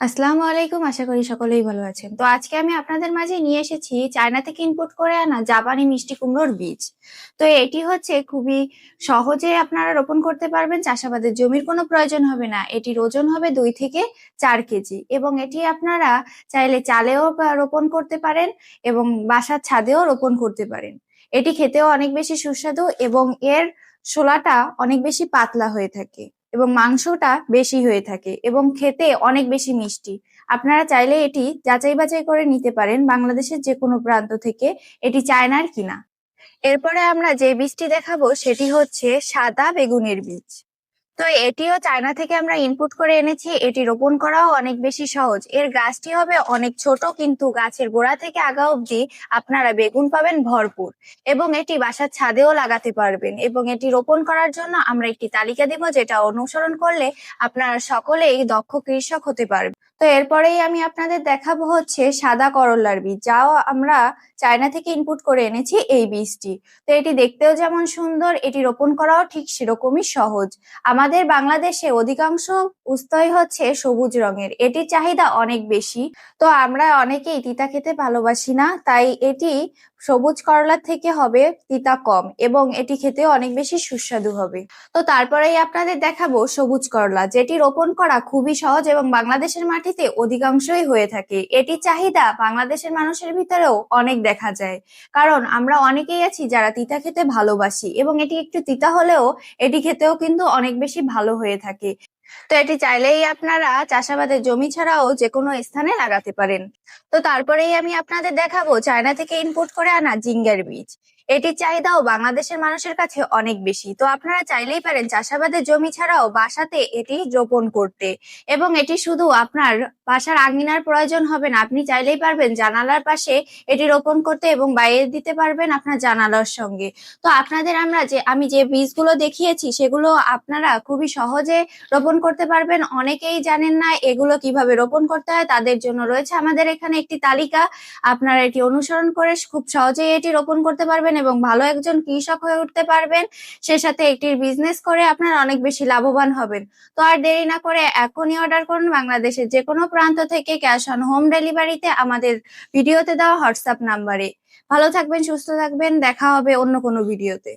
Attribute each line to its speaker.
Speaker 1: আসসালামু আলাইকুম, আশা করি সকলেই ভালো আছেন। তো আজকে আমি আপনাদের মাঝে নিয়ে এসেছি চায়না থেকে ইম্পোর্ট করে আনা জাপানি মিষ্টি কুমড়োর বীজ। তো এটি হচ্ছে খুবই সহজে আপনারা রোপণ করতে পারবেন, চাষাবাদের জমির কোনো প্রয়োজন হবে না। এটির ওজন হবে 2 থেকে 4 কেজি এবং এটি আপনারা চাইলে চালেও রোপণ করতে পারেন এবং বাসার ছাদেও রোপণ করতে পারেন। এটি খেতেও অনেক বেশি সুস্বাদু এবং এর শোলাটা অনেক বেশি পাতলা হয়ে থাকে এবং মাংসটা বেশি হয়ে থাকে এবং খেতে অনেক বেশি মিষ্টি। আপনারা চাইলে এটি যাচাই বাছাই করে নিতে পারেন বাংলাদেশের যে কোনো প্রান্ত থেকে এটি চায়নার কিনা। এরপরে আমরা যে বীজটি দেখাবো সেটি হচ্ছে সাদা বেগুনের বীজ। তো এটিও চায়না থেকে আমরা ইনপুট করে এনেছি। এটি রোপণ করাও অনেক বেশি সহজ। এর গাছটি হবে অনেক ছোট, কিন্তু গাছের গোড়া থেকে আগা অব্দি আপনারা বেগুন পাবেন ভরপুর এবং এটি বাসার ছাদেও লাগাতে পারবেন। এবং এটি রোপণ করার জন্য আমরা একটি তালিকা দেব, যেটা অনুসরণ করলে আপনারা সকলেই দক্ষ কৃষক হতে পারবেন। তো এরপরেই আমি আপনাদের দেখাবো হচ্ছে সাদা করল্লার বীজ, যাও আমরা চায়না থেকে ইনপুট করে এনেছি এই বীজটি। তো এটি দেখতেও যেমন সুন্দর, এটি রোপণ করাও ঠিক সেরকমই সহজ। আমাদের বাংলাদেশে অধিকাংশ উস্তই হচ্ছে সবুজ রঙের, এটির চাহিদা অনেক বেশি। তো আমরা অনেকেই তিতা খেতে ভালোবাসি না, তাই এটি সবুজ করলার থেকে হবে তিতা কম এবং এটি খেতে অনেক বেশি সুস্বাদু হবে। তো তারপরেই আপনাদের দেখাবো সবুজ করলা, যেটি রোপণ করা খুবই সহজ এবং বাংলাদেশের মাটিতে অধিকাংশই হয়ে থাকে। এটির চাহিদা বাংলাদেশের মানুষের ভিতরেও অনেক দেখা যায়, কারণ আমরা অনেকেই আছি যারা তিতা খেতে ভালোবাসি এবং এটি একটু তিতা হলেও এটি খেতেও কিন্তু অনেক বেশি ভালো হয়ে থাকে। তো এটি চাইলেই আপনারা চাষাবাদের জমি ছাড়াও যে কোনো স্থানে লাগাতে পারেন। তো তারপরেই আমি আপনাদের দেখাবো চায়না থেকে ইম্পোর্ট করে আনা জিঙ্গার বীজ। এটির চাহিদাও বাংলাদেশের মানুষের কাছে অনেক বেশি। তো আপনারা চাইলেই পারেন চাষাবাদের জমি ছাড়াও বাসাতে এটি রোপণ করতে এবং এটি শুধু আপনার বাসার আঙিনার প্রয়োজন হবে না, আপনি চাইলেই পারবেন জানালার পাশে এটি রোপণ করতে এবং বাইরে দিতে পারবেন আপনার জানালার সঙ্গে। তো আপনাদের আমি যে বীজগুলো দেখিয়েছি সেগুলো আপনারা খুবই সহজে রোপণ করতে পারবেন। অনেকেই জানেন না এগুলো কিভাবে রোপণ করতে হয়, তাদের জন্য রয়েছে আমাদের এখানে একটি তালিকা। আপনারা এটি অনুসরণ করে খুব সহজেই এটি রোপণ করতে পারবেন এবং ভালো একজন কৃষক হয়ে উঠতে পারবেন। সে সাথে একটির বিজনেস করে আপনারা অনেক বেশি লাভবান হবেন। তো আর দেরি না করে এখনই অর্ডার করুন বাংলাদেশের যে কোনো প্রান্ত থেকে, ক্যাশ অন হোম ডেলিভারিতে আমাদের ভিডিওতে দেওয়া হোয়াটসঅ্যাপ নাম্বারে। ভালো থাকবেন, সুস্থ থাকবেন, দেখা হবে অন্য কোনো ভিডিওতে।